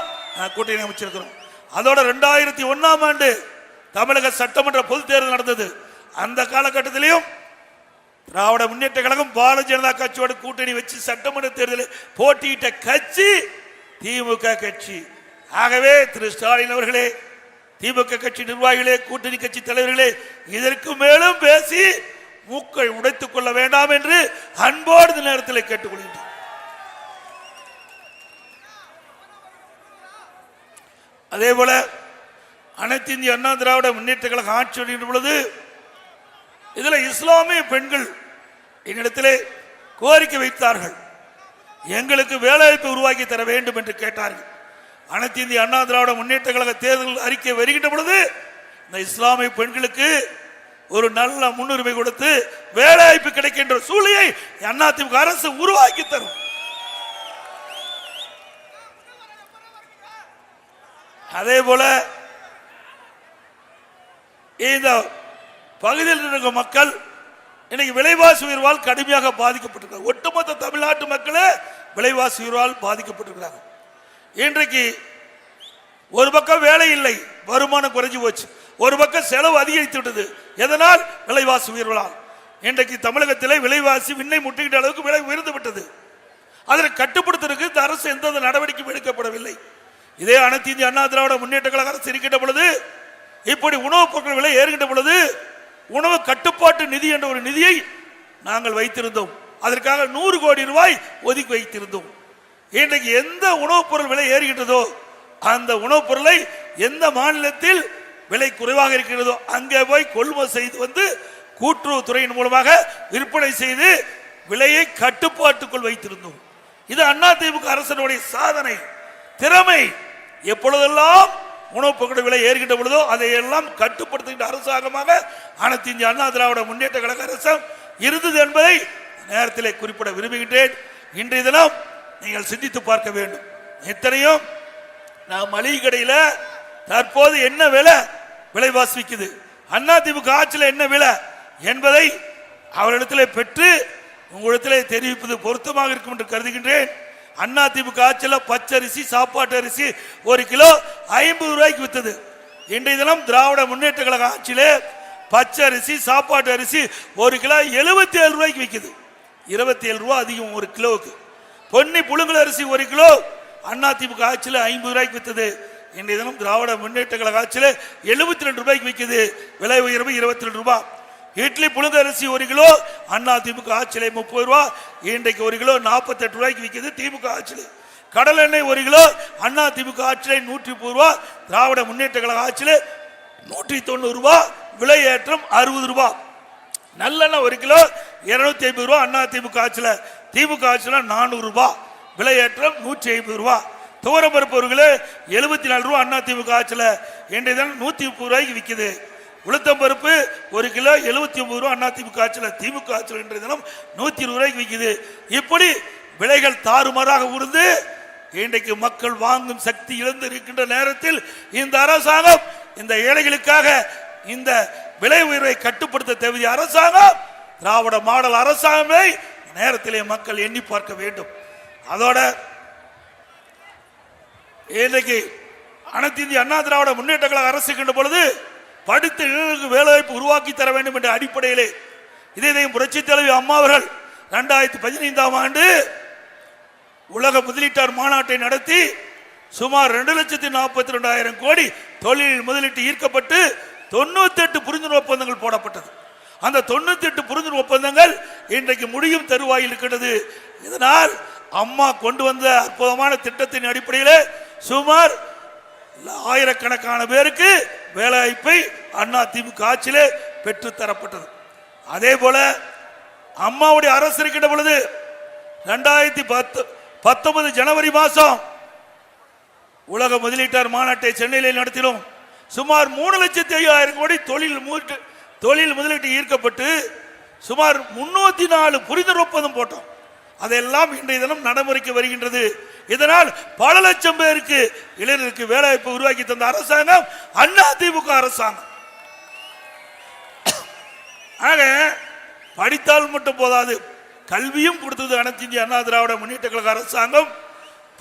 கூட்டணி அமைச்சிருக்கிறோம். அதோட 2001ஆம் ஆண்டு தமிழக சட்டமன்ற பொது தேர்தல் நடந்தது. அந்த காலகட்டத்திலையும் திராவிட முன்னேற்ற கழகம் பாரதிய ஜனதா கட்சியோட கூட்டணி வச்சு சட்டமன்ற தேர்தலில் போட்டியிட்ட கட்சி திமுக கட்சி. ஆகவே திரு ஸ்டாலின் அவர்களே, திமுக கட்சி நிர்வாகிகளே, கூட்டணி கட்சி தலைவர்களே, இதற்கு மேலும் பேசி மூக்கை உடைத்துக் கொள்ள வேண்டாம் என்று அன்போடு நேரத்தில் கேட்டுக்கொள்கின்றோம். அதே போல அனைத்து இந்திய அண்ணா திராவிட முன்னேற்ற கழக ஆட்சி வருகின்ற பொழுது இதுல இஸ்லாமிய பெண்கள் என்னிடத்திலே கோரிக்கை வைத்தார்கள். எங்களுக்கு வேலைவாய்ப்பு உருவாக்கி தர வேண்டும் என்று கேட்டார்கள். அனைத்து இந்திய அண்ணா திராவிட முன்னேற்ற கழக தேர்தல் அறிக்கை வருகின்ற பொழுது இந்த இஸ்லாமிய பெண்களுக்கு ஒரு நல்ல முன்னுரிமை கொடுத்து வேலைவாய்ப்பு கிடைக்கின்ற சூழ்நிலையை அதிமுக அரசு உருவாக்கி தரும். அதே போல இந்த பகுதியில் இருக்கிற மக்கள் இன்னைக்கு விலைவாசி உயர்வால் கடுமையாக பாதிக்கப்பட்டிருக்கிறார். ஒட்டுமொத்த தமிழ்நாட்டு மக்களே விலைவாசி உயர்வால் பாதிக்கப்பட்டிருக்கிறாங்க. இன்றைக்கு ஒரு பக்கம் வேலை இல்லை, வருமானம் குறைஞ்சு போச்சு, ஒரு பக்கம் செலவு அதிகரித்து விட்டது. எதனால்? விலைவாசி உயர்வால். இன்றைக்கு தமிழகத்திலே விலைவாசி விண்ணை முட்டுகின்ற அளவுக்கு விலை உயர்ந்து விட்டது. அதனை கட்டுப்படுத்துவதற்கு இந்த அரசு எந்த நடவடிக்கையும் எடுக்கப்படவில்லை. இதே அனைத்து இந்திய அண்ணா திராவிட முன்னேற்ற கழக அரசு இருக்கின்ற பொழுது இப்படி உணவுப் பொருட்கள் விலை ஏறுகின்ற பொழுது உணவு கட்டுப்பாட்டு நிதி என்ற ஒரு நிதியை நாங்கள் வைத்திருந்தோம். அதற்காக 100 கோடி ரூபாய் ஒதுக்கி வைத்திருந்தோம். இன்றைக்கு எந்த உணவுப் பொருள் விலை ஏறுகின்றதோ அந்த உணவுப் பொருளை எந்த மாநிலத்தில் விலை குறைவாக இருக்கிறதோ அங்கே போய் கொள்முதல் செய்து வந்து கூட்டுறவுத்துறையின் மூலமாக விற்பனை செய்து விலையை கட்டுப்பாட்டுக்குள் வைத்திருந்தோம். இது அதிமுக அரசினுடைய சாதனை, திறமை. எப்பொழுதெல்லாம் உணவுப் பொருட்கள் விலை ஏறுகின்ற பொழுதோ அதையெல்லாம் கட்டுப்படுத்துகின்ற அரசாங்கமாக அனைத்து இந்திய அண்ணா திராவிட முன்னேற்ற கழக அரசு இருந்தது என்பதை நேரத்திலே குறிப்பிட விரும்புகின்றேன். இன்றைய தினம் நீங்கள் சிந்தித்து பார்க்க வேண்டும். எத்தனையும் நான் மளிகை கடையில் தற்போது என்ன விலைவாசி விற்குது, அதிமுக ஆட்சியில் என்ன விலை என்பதை அவரிடத்தில் பெற்று உங்களிடத்திலே தெரிவிப்பது பொருத்தமாக இருக்கும் என்று கருதுகின்றேன். அதிமுக ஆட்சியில் பச்சரிசி சாப்பாட்டு அரிசி 1 கிலோ 50 ரூபாய்க்கு வித்தது. இன்றைய தினம் திராவிட முன்னேற்ற கழக ஆட்சியிலே பச்சரிசி சாப்பாட்டு அரிசி 1 கிலோ 77 ரூபாய்க்கு விற்குது. 27 ரூபாய் அதிகம் 1 கிலோவுக்கு. பொன்னி புழுங்கல் அரிசி 1 கிலோ அதிமுக ஆட்சியில் 50 ரூபாய்க்கு வித்தது. இன்றைய தினம் திராவிட முன்னேற்ற கழக ஆட்சியில் 72 ரூபாய்க்கு விற்குது. விலை உயர்வு 22 ரூபாய். இட்லி புழுங்க அரிசி 1 கிலோ அதிமுக ஆட்சியிலே 30 ரூபாய், இன்றைக்கு 1 கிலோ 48 ரூபாய்க்கு விற்குது திமுக ஆட்சியில். கடல் எண்ணெய் 1 கிலோ அதிமுக ஆட்சியிலே 130 ரூபாய், திராவிட முன்னேற்ற கழக ஆட்சியிலே 190 ரூபாய், விலை ஏற்றம் 60 ரூபாய். நல்லெண்ணெய் 1 கிலோ 250 ரூபாய் அதிமுக ஆட்சியில், திமுக ஆட்சியில் 400 ரூபாய், விலை ஏற்றம் 150 ரூபாய். துவரம்பருப்பு 1 கிலோ 74 ரூபாய் அதிமுக ஆட்சியில், இன்றைய தினம் 130 ரூபாய்க்கு விற்குது. உளுத்தம்பருப்பு 1 கிலோ 79 ரூபாய் அதிமுக ஆட்சியில், திமுக ஆட்சியில் இன்றைய தினம் 120 ரூபாய்க்கு விற்குது. இப்படி விலைகள் தாறுமாறாக உருந்து இன்றைக்கு மக்கள் வாங்கும் சக்தி இழந்து இருக்கின்ற நேரத்தில் இந்த அரசாங்கம் இந்த ஏழைகளுக்காக இந்த விலை உயர்வை கட்டுப்படுத்த தேவைய அரசாங்கம் திராவிட மாடல் அரசாங்கமே நேரத்திலே மக்கள் எண்ணி பார்க்க வேண்டும். அதோட இன்றைக்கு அனைத்து இந்திய அண்ணா திராவிட முன்னேற்ற கழக அரசு இருக்கின்ற பொழுது படித்த இளைஞர்களுக்கு வேலைவாய்ப்பு உருவாக்கி தர வேண்டும் என்ற அடிப்படையிலே இதையும் புரட்சி தலைவி அம்மா அவர்கள் 2015ஆம் ஆண்டு உலக முதலீட்டாளர் மாநாட்டை நடத்தி சுமார் 2,42,000 கோடி தொழில் முதலீட்டு ஈர்க்கப்பட்டு 98 புரிந்துணர்வு ஒப்பந்தங்கள் போடப்பட்டது. அந்த 98 புரிந்துணர்வு ஒப்பந்தங்கள் இன்றைக்கு முடியும் தருவாயில் இருக்கிறது. இதனால் அம்மா கொண்டு வந்த அற்புதமான திட்டத்தின் அடிப்படையில் சுமார் ஆயிரக்கணக்கான பேருக்கு வேலைவாய்ப்பை அதிமுக ஆட்சியிலே பெற்று தரப்பட்டது. அதே போல அம்மாவுடைய அரசு இருக்கின்ற பொழுது 2019 ஜனவரி மாதம் உலக முதலீட்டாளர் மாநாட்டை சென்னையில் நடத்தினோம். சுமார் 3,05,000 கோடி தொழில் முதலீட்டு ஈர்க்கப்பட்டு சுமார் 304 புரிந்துணர்வு ஒப்பந்தம் போட்டோம். அதெல்லாம் இன்றைய தினம் நடைமுறைக்கு வருகின்றது. இதனால் பல லட்சம் பேருக்கு இளைஞருக்கு வேலைவாய்ப்பு உருவாக்கி தந்த அரசாங்கம் அதிமுக அரசாங்கம். ஆக படித்தால் மட்டும் போதாது, கல்வியும் கொடுத்தது அனைத்து இந்திய அண்ணா திராவிட முன்னேற்ற கழக அரசாங்கம்.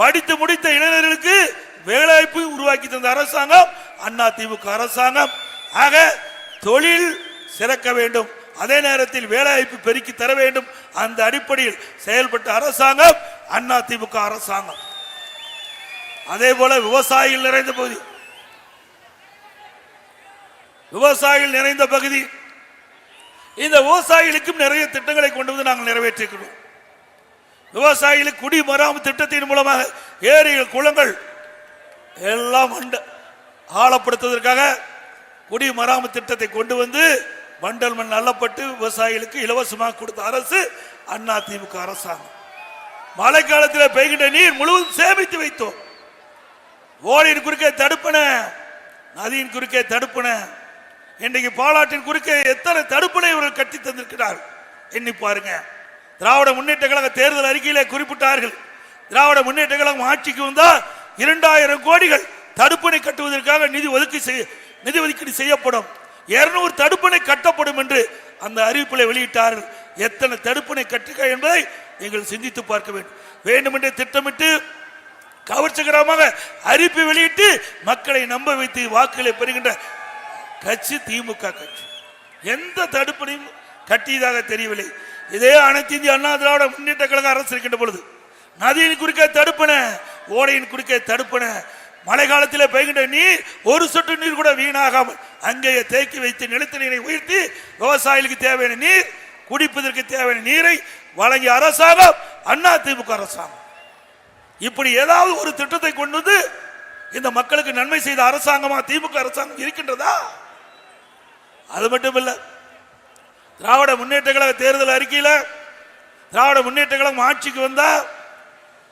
படித்து முடித்த இளைஞர்களுக்கு வேலைவாய்ப்பு உருவாக்கி தந்த அரசாங்கம் அதிமுக அரசாங்கம். ஆக தொழில் சிறக்க வேண்டும், அதே நேரத்தில் வேலைவாய்ப்பு பெருக்கி தர வேண்டும். அந்த அடிப்படையில் செயல்பட்ட அரசாங்கம் அதிமுக அரசாங்கம். அதே போல விவசாயிகள் நிறைந்த பகுதி இந்த விவசாயிகளுக்கும் நிறைய திட்டங்களை கொண்டு வந்து நாங்கள் நிறைவேற்றிக்கிறோம். விவசாயிகளுக்கு குடிமராமத்து திட்டத்தின் மூலமாக ஏரிகள் குளங்கள் எல்லாம் ஆழப்படுத்துவதற்காக குடிமராமத்து திட்டத்தை கொண்டு வந்து வண்டல் மண் அள்ளப்பட்டு விவசாயிகளுக்கு இலவசமாக கொடுத்த அரசு அதிமுக அரசாங்கம். மழை காலத்தில் பெய்கின்ற நீர் முழுவதும் சேமித்து வைத்தோம். ஓடையின் குறுக்கே தடுப்பன, நதியின் குறுக்கே தடுப்பன, இன்றைக்கு பாலாற்றின் குறுக்கே எத்தனை தடுப்பணை இவர்கள் கட்டி தந்திருக்கிறார்கள் எண்ணி பாருங்க. திராவிட முன்னேற்ற கழக தேர்தல் அறிக்கையிலே குறிப்பிட்டார்கள், திராவிட முன்னேற்ற கழகம் ஆட்சிக்கு வந்தால் 2000 கோடிகள் தடுப்பணை கட்டுவதற்காக நிதி ஒதுக்கீடு செய்யப்படும், 200 தடுப்பணை கட்டப்படும் என்று அந்த அறிவிப்பிலை வெளியிட்டார்கள். எத்தனை தடுப்பணை கட்டுக என்பதை நீங்கள் சிந்தித்து பார்க்க வேண்டும். வேண்டுமென்றே திட்டமிட்டு கவர்ச்சிகரமாக அறிவிப்பு வெளியிட்டு மக்களை நம்ப வைத்து வாக்குகளை பெறுகின்ற கட்சி திமுக கட்சி. எந்த தடுப்பணையும் கட்டியதாக தெரியவில்லை. இதே அனைத்து இந்திய அண்ணா திராவிட முன்னேற்ற கழக அரசு இருக்கின்ற பொழுது நதியின் குறுக்கே தடுப்பன, ஓடையின் குறுக்கே தடுப்பன, மழை காலத்தில் பெய்கின்ற நீர் ஒரு சொட்டு நீர் கூட வீணாகாமல் அங்கேயே தேக்கி வைத்து நிலத்த நீரை உயர்த்தி விவசாயிகளுக்கு தேவையான நீர், குடிப்பதற்கு தேவையான நீரை வழங்கிய அரசாங்கம் அதிமுக அரசாங்கம். இப்படி ஏதாவது ஒரு திட்டத்தை கொண்டு வந்து இந்த மக்களுக்கு நன்மை செய்த அரசாங்கமா திமுக அரசாங்கம் இருக்கின்றதா? அது மட்டுமல்ல, திராவிட முன்னேற்ற கழக தேர்தல் அறிக்கையில் திராவிட முன்னேற்ற கழகம் ஆட்சிக்கு வந்தா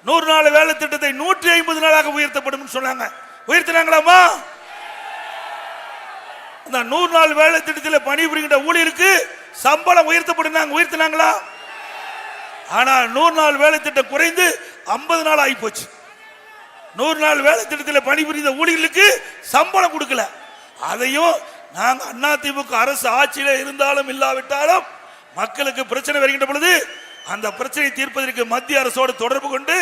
100 நாள் வேலை திட்டத்தை 150 நாளாக உயர்த்தப்படும் சொன்னாங்க. உயர்த்தினாங்களாமா? அந்த 100 நாள் வேலை திட்டத்தில் பணிபுரிகின்ற ஊழியருக்கு சம்பளம் உயர்த்தினாங்களா? ஆனா 100 நாள் வேலை திட்டம் குறைந்து 50 நாள் ஆகி போச்சு. 100 நாள் வேலை திட்டத்தில் பணிபுரிந்த ஊழியர்களுக்கு சம்பளம் கொடுக்கல. அதையும் நாங்கள் அதிமுக அரசு ஆட்சியில இருந்தாலும் இல்லாவிட்டாலும் மக்களுக்கு பிரச்சனை வருகின்ற பொழுது அந்த பிரச்சனை தீர்ப்பதற்கு மத்திய அரசோடு தொடர்பு கொண்டு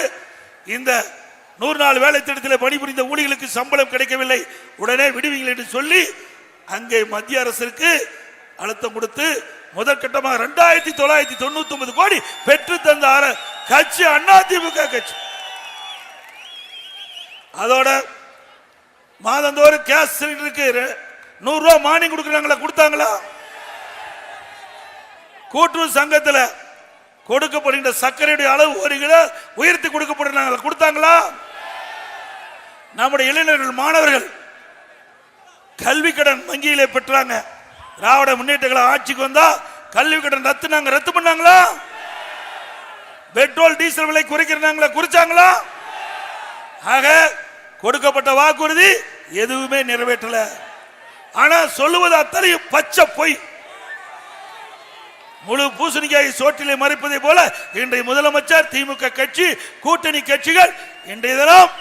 இந்த 100 நாள் வேலை திட்டத்தில் பணிபுரிந்த ஊழியர்களுக்கு சம்பளம் கிடைக்கவில்லை, உடனே விடுவீங்கள் என்று சொல்லி அங்கே மத்திய அரசுக்கு அழுத்தம் கொடுத்து முதற்கட்டமாக 2999 கோடி பெற்று தந்த கட்சி அதிமுக கட்சி. அதோட மாதந்தோறும் கேஸ் சிலிண்டருக்கு 100 ரூபாய் மானியம் கொடுக்குறாங்களா? கொடுத்தாங்களா? கூட்டுறவு சங்கத்தில் கொடுக்கப்படுகின்ற சர்க்கரையுடைய அளவு 1 கிலோ உயர்த்தி கொடுத்தாங்களா? நம்முடைய இளைஞர்கள் மாணவர்கள் கல்வி கடன் வங்கியிலே பெற்றாங்க. திராவிட முன்னேற்ற கழகம் ஆட்சிக்கு வந்தா கல்வி கடன் ரத்து பண்ணாங்களா? பெட்ரோல் டீசல் விலை குறைச்சாங்களா? ஆக கொடுக்கப்பட்ட வாக்குறுதி எதுவுமே நிறைவேற்றல. ஆனா சொல்லுவது அத்தனையும் பச்சை பொய். முழு பூசணிக்காய் சோற்றிலே மறைப்பதை போல இன்றைய முதலமைச்சர், திமுக கட்சி, கூட்டணி கட்சிகள் இன்றைய தினம்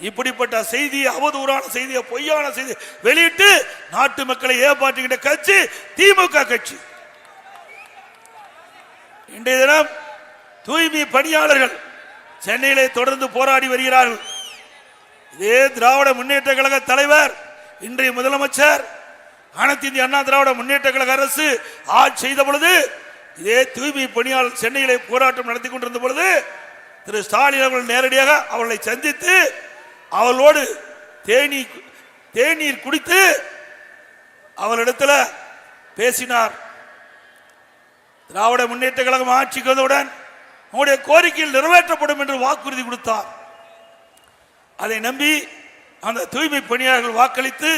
இப்படிப்பட்ட செய்தி, அவதூறான செய்தியை, பொய்யான செய்தி வெளியிட்டு நாட்டு மக்களை ஏமாற்றுகின்ற கட்சி திமுக கட்சி. இன்றைய தினம் தூய்மை பணியாளர்கள் சென்னையிலே தொடர்ந்து போராடி வருகிறார்கள். இதே திராவிட முன்னேற்ற கழக தலைவர், இன்றைய முதலமைச்சர், அனைத்து இந்திய அண்ணா திராவிட முன்னேற்ற கழக அரசு ஆட்சி செய்த பொழுது இதே தூய்மை பணியாளர் சென்னையிலே போராட்டம் நடத்தி கொண்டிருந்த பொழுது திரு ஸ்டாலின் அவர்கள் நேரடியாக அவர்களை சந்தித்து அவர்களோடு தேநீர் குடித்து அவரிடத்தில் பேசினார். திராவிட முன்னேற்ற கழகம் ஆட்சிக்கு வந்தவுடன் உங்களுடைய கோரிக்கையில் நிறைவேற்றப்படும் என்று வாக்குறுதி கொடுத்தார். அதை நம்பி அந்த தூய்மை பணியாளர்கள் வாக்களித்து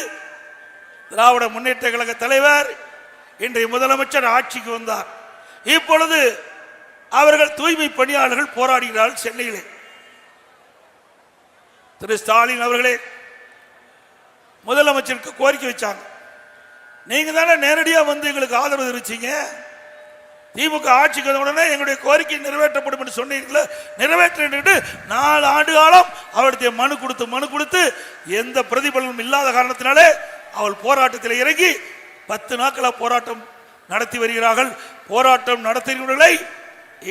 திராவிட முன்னேற்ற கழக தலைவர், இன்றைய முதலமைச்சர் ஆட்சிக்கு வந்தார். இப்பொழுது அவர்கள் தூய்மை பணியாளர்கள் போராடுகிறார்கள் சென்னையிலே. திரு ஸ்டாலின் அவர்களே முதலமைச்சருக்கு கோரிக்கை வச்சாங்க. நீங்க தானே நேரடியா வந்து எங்களுக்கு ஆதரவு தெரிவிச்சீங்க, திமுக ஆட்சிக்கு வந்த உடனே எங்களுடைய கோரிக்கை நிறைவேற்றப்படும் என்று சொன்னீங்களே, நிறைவேற்ற 4 ஆண்டு காலம் அவருடைய மனு கொடுத்து எந்த பிரதிபலனும் இல்லாத காரணத்தினாலே அவள் போராட்டத்தில் இறங்கி 10 நாட்கள போராட்டம் நடத்தி வருகிறார்கள். போராட்டம் நடத்துகிறவர்களை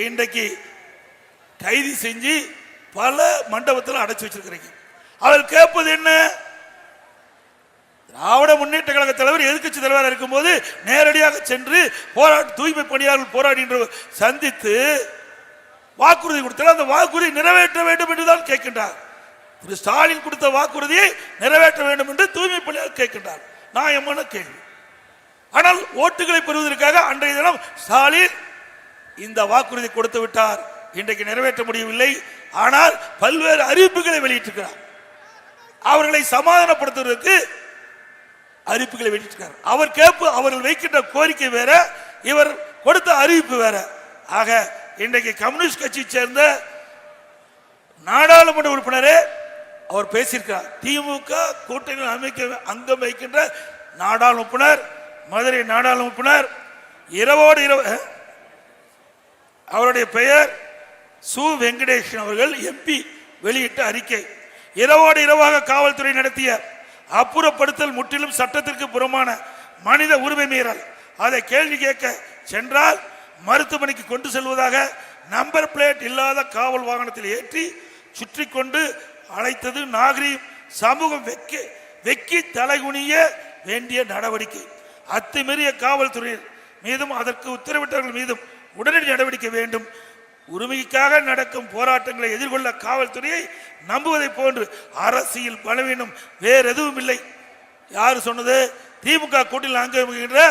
இன்றைக்கு கைது செஞ்சு பல மண்டபத்தில் அடைச்சு வச்சிருக்கிறீங்க. அவள் கேட்பது என்ன? திராவிட முன்னேற்ற கழக தலைவர் எதிர்க்கட்சி தலைவராக இருக்கும்போது நேரடியாக சென்று தூய்மை பணியாளர்கள் போராடுகின்ற சந்தித்து வாக்குறுதி கொடுத்தால் அந்த வாக்குறுதி நிறைவேற்ற வேண்டும் என்றுதான் கேட்கின்றார். திரு ஸ்டாலின் கொடுத்த வாக்குறுதியை நிறைவேற்ற வேண்டும் என்று தூய்மை பணியாளர் கேட்கின்றார். நியாயமான கேள்வி. ஆனால் ஓட்டுகளை பெறுவதற்காக அன்றைய தினம் ஸ்டாலின் இந்த வாக்குறுதி கொடுத்து விட்டார். இன்றைக்கு நிறைவேற்ற முடியவில்லை. ஆனால் பல்வேறு அறிவிப்புகளை வெளியிட்டிருக்கிறார். அவர்களை சமாதானப்படுத்துவதற்கு அறிவிப்புகளை வெளியிட்டிருக்கிறார். அவர்கள் வைக்கின்ற கோரிக்கை வேற, இவர் கொடுத்த அறிவிப்பு வேற. ஆக இன்றைக்கு கம்யூனிஸ்ட் கட்சியை சேர்ந்த நாடாளுமன்ற உறுப்பினரே அவர் பேசியிருக்கிறார். திமுக கூட்டணி அங்கம் வைக்கின்ற நாடாளுமன்ற உறுப்பினர், மதுரை நாடாளுமன்ற உறுப்பினர், இரவோடு இரவு, அவருடைய பெயர் சு வெங்கடேசன் அவர்கள், எம்பி, வெளியிட்ட அறிக்கை. இரவோடு இரவாக காவல்துறை நடத்திய அப்புறப்படுத்தல் முற்றிலும் சட்டத்திற்கு புறமான மனித உரிமை மீறல். அதை கேள்வி கேட்க சென்றால் மருத்துவமனைக்கு கொண்டு செல்வதாக நம்பர் பிளேட் இல்லாத காவல் வாகனத்தில் ஏற்றி சுற்றி கொண்டு அழைத்தது நாகரிகம். சமூகம் வெக்கி தலைகுனிய வேண்டிய நடவடிக்கை. அத்துமீறிய காவல்துறையினர் மீதும் அதற்கு உத்தரவிட்டவர்கள் மீதும் உடனடி நடவடிக்கை வேண்டும். உரிமைக்காக நடக்கும் போராட்டங்களை எதிர்கொள்ள காவல்துறையை நம்புவதை போன்று அரசியல் பலவீனம் வேறு எதுவும் இல்லை. யாரு சொன்னது? திமுக கூட்டணியில் அங்கீகரிக்கின்ற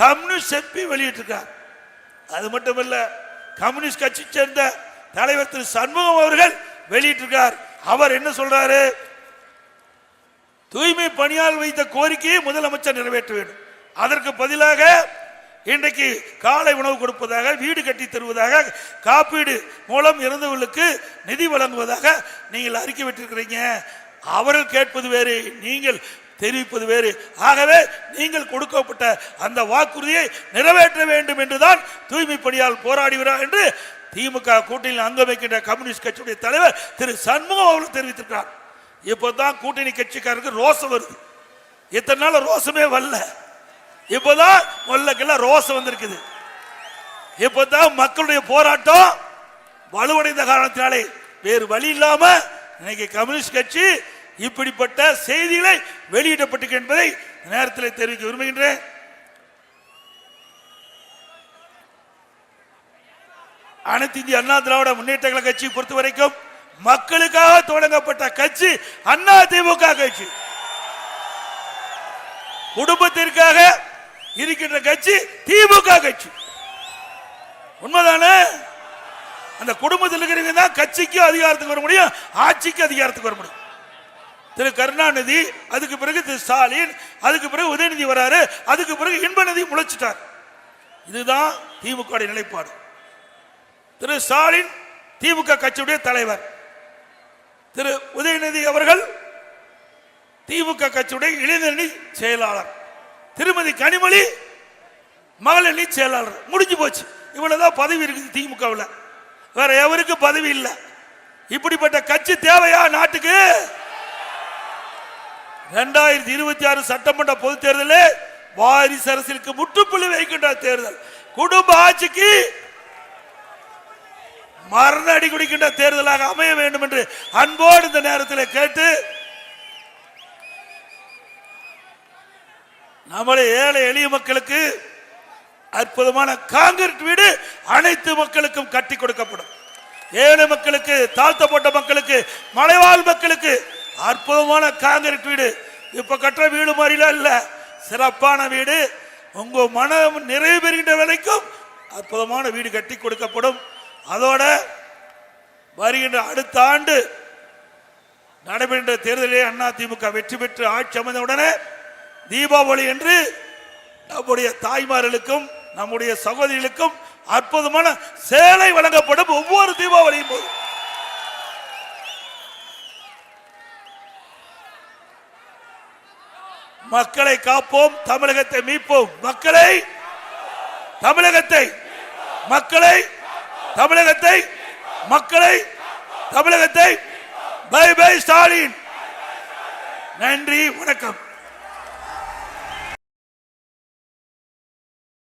கம்யூனிஸ்ட் எம்பி வெளியிட்டிருக்கார். அது மட்டுமல்ல, கம்யூனிஸ்ட் கட்சி சேர்ந்த தலைவர் திரு சண்முகம் அவர்கள் வெளியிட்டிருக்கார். அவர் என்ன சொல்றாரு? தூய்மை பணியால் வைத்த கோரிக்கையை முதலமைச்சர் நிறைவேற்ற வேண்டும். அதற்கு பதிலாக இன்றைக்கு காலை உணவு கொடுப்பதாக, வீடு கட்டி தருவதாக, காப்பீடு மூலம் இறந்தவர்களுக்கு நிதி வழங்குவதாக நீங்கள் அறிக்கை விட்டிருக்கிறீங்க. அவர்கள் கேட்பது வேறு, நீங்கள் தெரிவிப்பது வேறு. ஆகவே நீங்கள் கொடுக்கப்பட்ட அந்த வாக்குறுதியை நிறைவேற்ற வேண்டும் என்றுதான் தூய்மை பணியால் போராடுகிறார் என்று திமுக கூட்டணியில் அங்கம் வைக்கின்ற கம்யூனிஸ்ட் கட்சியுடைய தலைவர் திரு சண்முகம் அவர்கள் தெரிவித்திருக்கிறார். இப்போதான் கூட்டணி கட்சிக்காரருக்கு ரோசம் வருது. இத்தனை நாள் ரோசமே வரல, இப்போதான் முல்லக்கெல்லாம் ரோசம் வந்திருக்குது. இப்போதான் மக்களுடைய போராட்டம் வலுவடைந்த காரணத்தினாலே வேறு வழி இல்லாம இன்னைக்கு கம்யூனிஸ்ட் கட்சி இப்படிப்பட்ட செய்திகளை வெளியிடப்பட்டிருக்க என்பதை நேரத்தில் தெரிவிக்க விரும்புகின்றேன். அனைத்து இந்திய அண்ணா திராவிட முன்னேற்ற கழக கட்சி பொறுத்த வரைக்கும் மக்களுக்காக தொடங்கப்பட்ட கட்சி அண்ணா திமுக கட்சி. குடும்பத்திற்காக இருக்கின்ற கட்சி திமுக கட்சி. உண்மைதானே? அந்த குடும்பத்தில் இருக்கிறவங்க தான் கட்சிக்கு அதிகாரத்துக்கு வர முடியும், ஆட்சிக்கு அதிகாரத்துக்கு வர முடியும். திரு கருணாநிதி, அதுக்கு பிறகு திரு ஸ்டாலின், அதுக்கு பிறகு உதயநிதி வராரு, அதுக்கு பிறகு இன்பநிதி முளைச்சிட்டார். இதுதான் திமுக நிலைப்பாடு. திரு ஸ்டாலின் திமுக கட்சியுடைய தலைவர், திரு உதயநிதி அவர்கள் திமுக கட்சியுடைய இளைஞரணி செயலாளர், திருமதி கனிமொழி மகளிரணி செயலாளர். முடிஞ்சு போச்சு. இவ்வளவுதான் பதவி இருக்குது திமுகவில், வேற எவருக்கு பதவி இல்லை. இப்படிப்பட்ட கட்சி தேவையா நாட்டுக்கு? 2026 சட்டமன்ற பொது தேர்தலில் வாரிசு அரசியலுக்கு முற்றுப்புள்ளி வைக்கின்ற தேர்தல், குடும்ப ஆட்சிக்கு மரண அடி குடிக்கின்ற தேர்தலாக அமைய வேண்டும் என்று அன்போடு இந்த நேரத்தில் கேட்டு, நம்முடைய ஏழை எளிய மக்களுக்கு அற்புதமான காங்கிரீட் வீடு அனைத்து மக்களுக்கும் கட்டி கொடுக்கப்படும். ஏழை மக்களுக்கு, தாழ்த்தப்பட்ட மக்களுக்கு, மலைவாழ் மக்களுக்கு அற்புதமான காங்கிரீட் வீடு. இப்ப கட்டுற வீடு மாதிரிலாம் இல்ல, சிறப்பான வீடு. உங்க மனம் நிறைவு பெறுகின்ற வரைக்கும் அற்புதமான வீடு கட்டி கொடுக்கப்படும். அதோட வருகின்ற அடுத்த ஆண்டு நடைபெறுகின்ற தேர்தலிலே அதிமுக வெற்றி பெற்று ஆட்சி அமைந்தவுடனே தீபாவளி என்று நம்முடைய தாய்மார்களுக்கும் நம்முடைய சகோதரிகளுக்கும் அற்புதமான சேலை வழங்கப்படும். ஒவ்வொரு தீபாவளியும் போது மக்களை காப்போம், தமிழகத்தை மீட்போம். மக்களை, தமிழகத்தை, மக்களை, தமிழகத்தை, மக்களை, தமிழகத்தை. Bye bye Stalin. நன்றி, வணக்கம்.